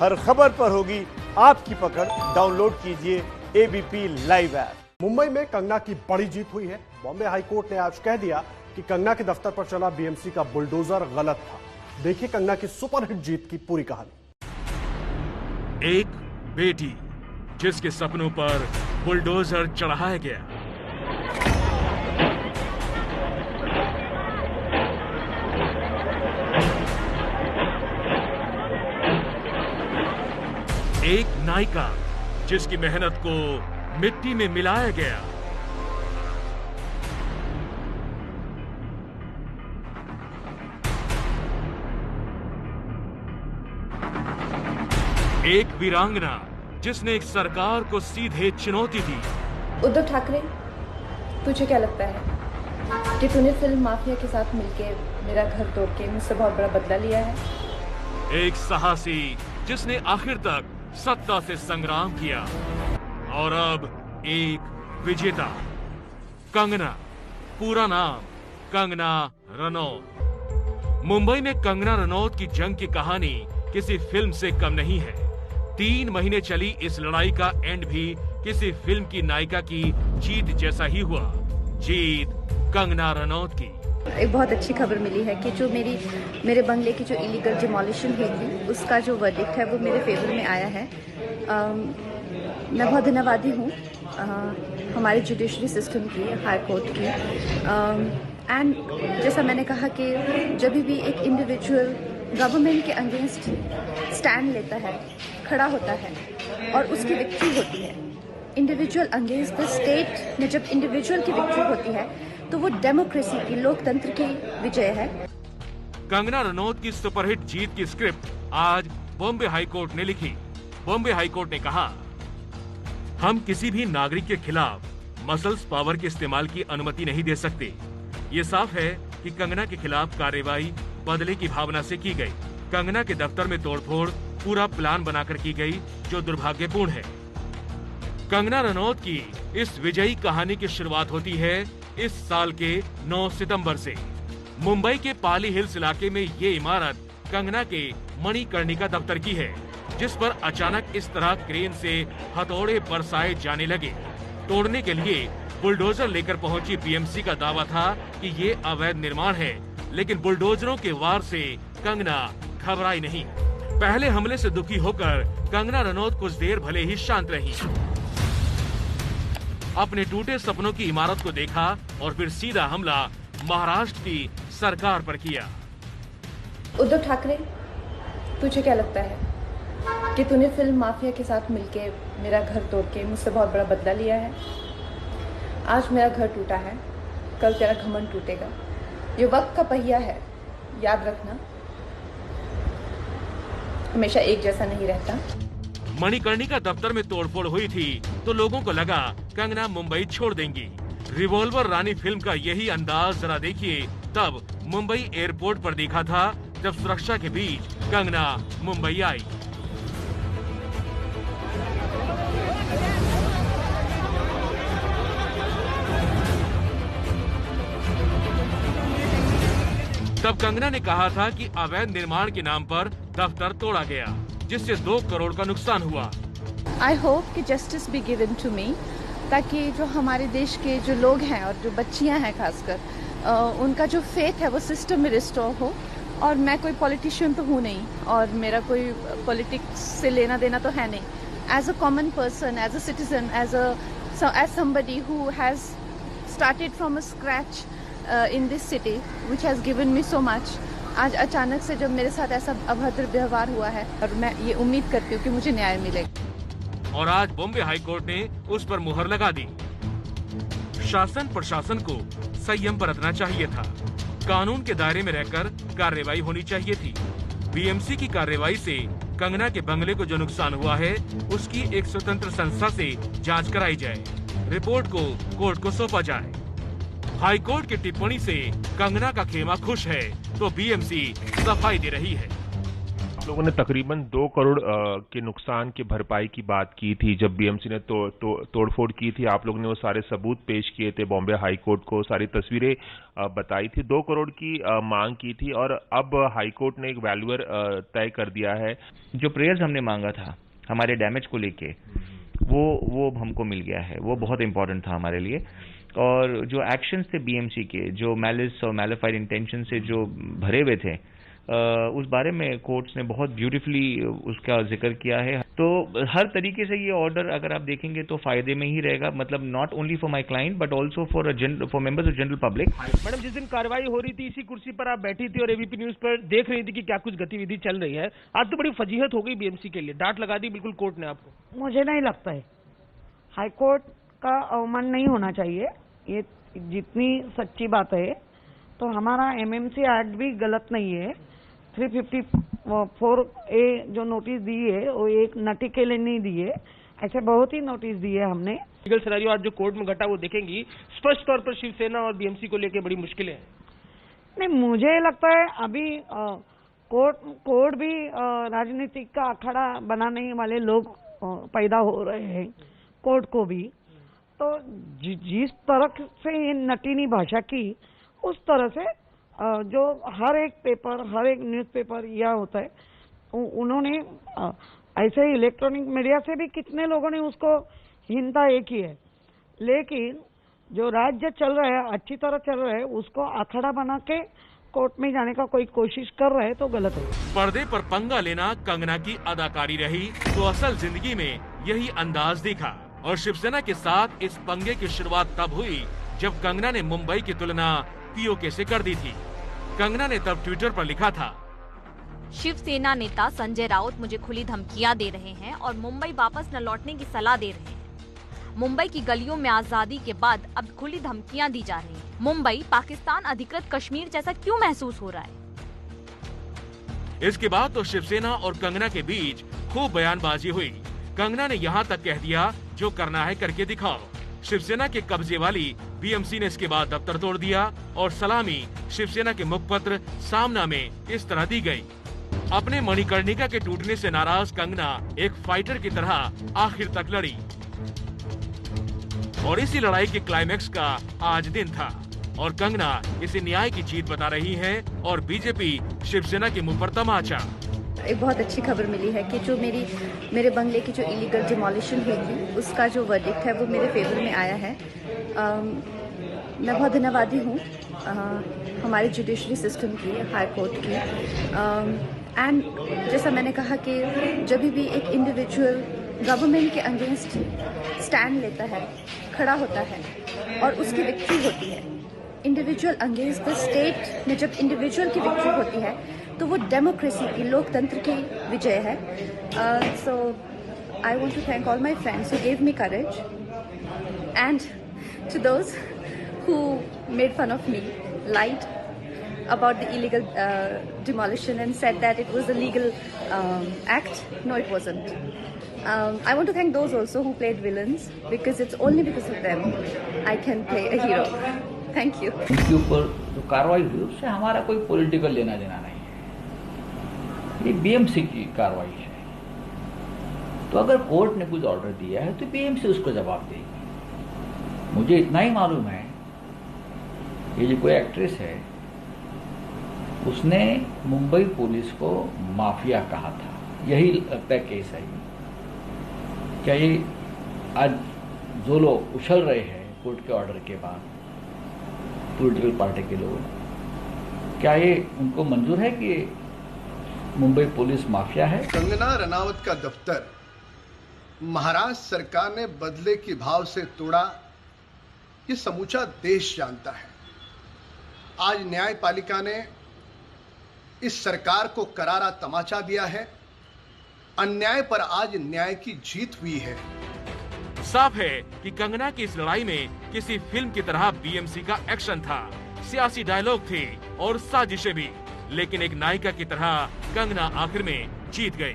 हर खबर पर होगी आपकी पकड़। डाउनलोड कीजिए एबीपी लाइव ऐप। मुंबई में कंगना की बड़ी जीत हुई है। बॉम्बे हाईकोर्ट ने आज कह दिया कि कंगना के दफ्तर पर चला बीएमसी का बुलडोजर गलत था। देखिए कंगना की सुपरहिट जीत की पूरी कहानी। एक बेटी जिसके सपनों पर बुलडोजर चढ़ाया गया। एक नायिका जिसकी मेहनत को मिट्टी में मिलाया गया। एक वीरांगना जिसने एक सरकार को सीधे चुनौती दी। उद्धव ठाकरे, तुझे क्या लगता है कि तूने फिल्म माफिया के साथ मिलकर मेरा घर तोड़ के मुझसे बहुत बड़ा बदला लिया है? एक साहसी जिसने आखिर तक सत्ता से संग्राम किया। और अब एक विजेता कंगना, पूरा नाम कंगना रनौत। मुंबई में कंगना रनौत की जंग की कहानी किसी फिल्म से कम नहीं है। 3 महीने चली इस लड़ाई का एंड भी किसी फिल्म की नायिका की जीत जैसा ही हुआ। जीत कंगना रनौत की। एक बहुत अच्छी खबर मिली है कि जो मेरे बंगले की जो इलीगल डिमोलिशन हुई थी उसका जो वर्डिक्ट है वो मेरे फेवर में आया है। मैं बहुत धन्यवादी हूँ हमारे जुडिशरी सिस्टम की, हाई कोर्ट की। एंड जैसा मैंने कहा कि जब भी एक इंडिविजुअल गवर्नमेंट के अगेंस्ट स्टैंड लेता है, खड़ा होता है और उसकी विक्ट्री होती है, इंडिविजुअल अगेंस्ट द स्टेट में जब इंडिविजुअल की विक्ट्री होती है तो वो डेमोक्रेसी की, लोकतंत्र की विजय है। कंगना रनौत की सुपरहिट जीत की स्क्रिप्ट आज बॉम्बे हाईकोर्ट ने लिखी। बॉम्बे हाईकोर्ट ने कहा, हम किसी भी नागरिक के खिलाफ मसल्स पावर के इस्तेमाल की अनुमति नहीं दे सकते। ये साफ है कि कंगना के खिलाफ कार्रवाई बदले की भावना से की गई। कंगना के दफ्तर में तोड़फोड़ पूरा प्लान बनाकर की गई, जो दुर्भाग्यपूर्ण है। कंगना रनौत की इस विजयी कहानी की शुरुआत होती है इस साल के 9 सितंबर से। मुंबई के पाली हिल्स इलाके में ये इमारत कंगना के मणिकर्णिका दफ्तर की है, जिस पर अचानक इस तरह क्रेन से हथौड़े बरसाए जाने लगे। तोड़ने के लिए बुलडोजर लेकर पहुंची बीएमसी का दावा था कि ये अवैध निर्माण है, लेकिन बुलडोजरों के वार से कंगना घबराई नहीं। पहले हमले से दुखी होकर कंगना रनौत कुछ देर भले ही शांत रही। अपने टूटे सपनों की इमारत को देखा और फिर सीधा हमला महाराष्ट्र की सरकार पर किया। उद्धव ठाकरे, तुझे क्या लगता है कि तूने फिल्म माफिया के साथ मिलकर मेरा घर तोड़ के मुझसे बहुत बड़ा बदला लिया है? आज मेरा घर टूटा है, कल तेरा घमंड टूटेगा। ये वक्त का पहिया है, याद रखना, हमेशा एक जैसा नहीं रहता। मणिकर्णिका दफ्तर में तोड़फोड़ हुई थी तो लोगों को लगा कंगना मुंबई छोड़ देंगी। रिवॉल्वर रानी फिल्म का यही अंदाज जरा देखिए तब मुंबई एयरपोर्ट पर देखा था, जब सुरक्षा के बीच कंगना मुंबई आई। तब कंगना ने कहा था कि अवैध निर्माण के नाम पर दफ्तर तोड़ा गया, जिससे 2 करोड़ का नुकसान हुआ। आई होप कि justice be given to me, ताकि जो हमारे देश के जो लोग हैं और जो बच्चियां हैं खासकर, उनका जो फेथ है वो सिस्टम में रिस्टोर हो। और मैं कोई पॉलिटिशियन तो हूँ नहीं और मेरा कोई पॉलिटिक्स से लेना देना तो है नहीं। As a common person, as a citizen, as somebody who has started from a scratch in this city which has given me so much, आज अचानक से जब मेरे साथ ऐसा अभद्र व्यवहार हुआ है, और मैं ये उम्मीद करती हूँ कि मुझे न्याय मिलेगा। और आज बॉम्बे हाईकोर्ट ने उस पर मुहर लगा दी। शासन प्रशासन को संयम बरतना चाहिए था, कानून के दायरे में रहकर कार्रवाई होनी चाहिए थी। बीएमसी की कार्रवाई से कंगना के बंगले को जो नुकसान हुआ है उसकी एक स्वतंत्र संस्था से जांच कराई जाए, रिपोर्ट को कोर्ट को सौंपा जाए। हाईकोर्ट की टिप्पणी से कंगना का खेमा खुश है तो बीएमसी सफाई दे रही है। लोगों ने तकरीबन 2 करोड़ के नुकसान की भरपाई की बात की थी जब बीएमसी ने तोड़फोड़ की थी। आप लोगों ने वो सारे सबूत पेश किए थे बॉम्बे हाई कोर्ट को, सारी तस्वीरें बताई थी, 2 करोड़ की मांग की थी और अब हाई कोर्ट ने एक वैल्यूअर तय कर दिया है। जो प्रेयर्स हमने मांगा था हमारे डैमेज को लेके वो हमको मिल गया है, वो बहुत इंपॉर्टेंट था हमारे लिए। और जो एक्शंस थे बीएमसी के, जो मैलिस और मैलिफाइड इंटेंशन से जो भरे हुए थे, उस बारे में कोर्ट्स ने बहुत ब्यूटीफुली उसका जिक्र किया है। तो हर तरीके से ये ऑर्डर अगर आप देखेंगे तो फायदे में ही रहेगा, मतलब not only for my client but also for members of general public. Madam, जिस दिन कार्रवाई हो रही थी इसी कुर्सी पर आप बैठी थी और एबीपी न्यूज पर देख रही थी कि क्या कुछ गतिविधि चल रही है। आज तो बड़ी फजीहत हो गई बीएमसी के लिए, डांट लगा दी बिल्कुल कोर्ट ने आपको। मुझे नहीं लगता है हाईकोर्ट का अवमान नहीं होना चाहिए, ये जितनी सच्ची बात है। तो हमारा एमएमसी एक्ट भी गलत नहीं है। 354A जो नोटिस दी है वो एक नटी के लिए नहीं दी है, ऐसे बहुत ही नोटिस दिए हमने। लीगल सिनेरियो आज जो कोर्ट में घटा वो देखेंगी, स्पष्ट तौर पर शिवसेना और बीएमसी को लेकर बड़ी मुश्किलें हैं। नहीं, मुझे लगता है अभी कोर्ट भी राजनीतिक का अखाड़ा बनाने वाले लोग पैदा हो रहे हैं कोर्ट को भी। तो जिस तरह से ये नटीनी भाषा की, उस तरह से जो हर एक पेपर, हर एक न्यूज़पेपर यह होता है, उन्होंने ऐसे ही इलेक्ट्रॉनिक मीडिया से भी कितने लोगों ने उसको हिंसा एक ही है। लेकिन जो राज्य चल रहा है, अच्छी तरह चल रहा है, उसको अखाड़ा बना के कोर्ट में जाने का कोई कोशिश कर रहा है तो गलत है। पर्दे पर पंगा लेना कंगना की अदाकारी रही तो असल जिंदगी में यही अंदाज दिखा। और शिवसेना के साथ इस पंगे की शुरुआत तब हुई जब कंगना ने मुंबई की तुलना पीओके से कर दी थी। कंगना ने तब ट्विटर पर लिखा था, शिवसेना नेता संजय राउत मुझे खुली धमकियां दे रहे हैं और मुंबई वापस न लौटने की सलाह दे रहे हैं। मुंबई की गलियों में आजादी के बाद अब खुली धमकियां दी जा रही हैं। मुंबई पाकिस्तान अधिकृत कश्मीर जैसा क्यों महसूस हो रहा है? इसके बाद तो शिवसेना और कंगना के बीच खूब बयानबाजी हुई। कंगना ने यहाँ तक कह दिया, जो करना है करके दिखाओ। शिवसेना के कब्जे वाली बीएमसी ने इसके बाद दफ्तर तोड़ दिया और सलामी शिवसेना के मुखपत्र सामना में इस तरह दी गई। अपने मणिकर्णिका के टूटने से नाराज कंगना एक फाइटर की तरह आखिर तक लड़ी और इसी लड़ाई के क्लाइमैक्स का आज दिन था और कंगना इसे न्याय की जीत बता रही है और बीजेपी शिवसेना के मुंह पर तमाचा। एक बहुत अच्छी खबर मिली है कि जो मेरे बंगले की जो इलीगल डिमोलिशन हुई थी उसका जो वर्डिक्ट है वो मेरे फेवर में आया है। मैं बहुत धन्यवादी हूँ हमारे जुडिशरी सिस्टम की, हाई कोर्ट की। एंड जैसा मैंने कहा कि जब भी एक इंडिविजुअल गवर्नमेंट के अगेंस्ट स्टैंड लेता है, खड़ा होता है और उसकी विक्ट्री होती है, इंडिविजुअल अगेंस्ट द स्टेट में जब इंडिविजुअल की विक्ट्री होती है तो वो डेमोक्रेसी की, लोकतंत्र की विजय है। So I want to thank all my friends who gave me courage and to those who made fun of me, lied about the illegal demolition and said that it was a legal act. No, it wasn't. I want to thank those also who played villains because it's only because of them I can play a hero. Thank you. इसके ऊपर जो कार्रवाई हुई उससे हमारा कोई political लेना देना नहीं है, ये बीएमसी की कार्रवाई है। तो अगर कोर्ट ने कुछ ऑर्डर दिया है तो बीएमसी उसको जवाब देगी। मुझे इतना ही मालूम है, ये जो कोई एक्ट्रेस है उसने मुंबई पुलिस को माफिया कहा था, यही लगता है केस है। क्या ये आज जो लोग उछल रहे हैं कोर्ट के ऑर्डर के बाद, पॉलिटिकल पार्टी के लोग, क्या ये उनको मंजूर है कि मुंबई पुलिस माफिया है? कंगना रनावत का दफ्तर महाराष्ट्र सरकार ने बदले के भाव से तोड़ा, ये समूचा देश जानता है। आज न्यायपालिका ने इस सरकार को करारा तमाचा दिया है। अन्याय पर आज न्याय की जीत हुई है। साफ है कि कंगना की इस लड़ाई में किसी फिल्म की तरह बीएमसी का एक्शन था, सियासी डायलॉग थे और साजिशें भी, लेकिन एक नायिका की तरह कंगना आखिर में जीत गई।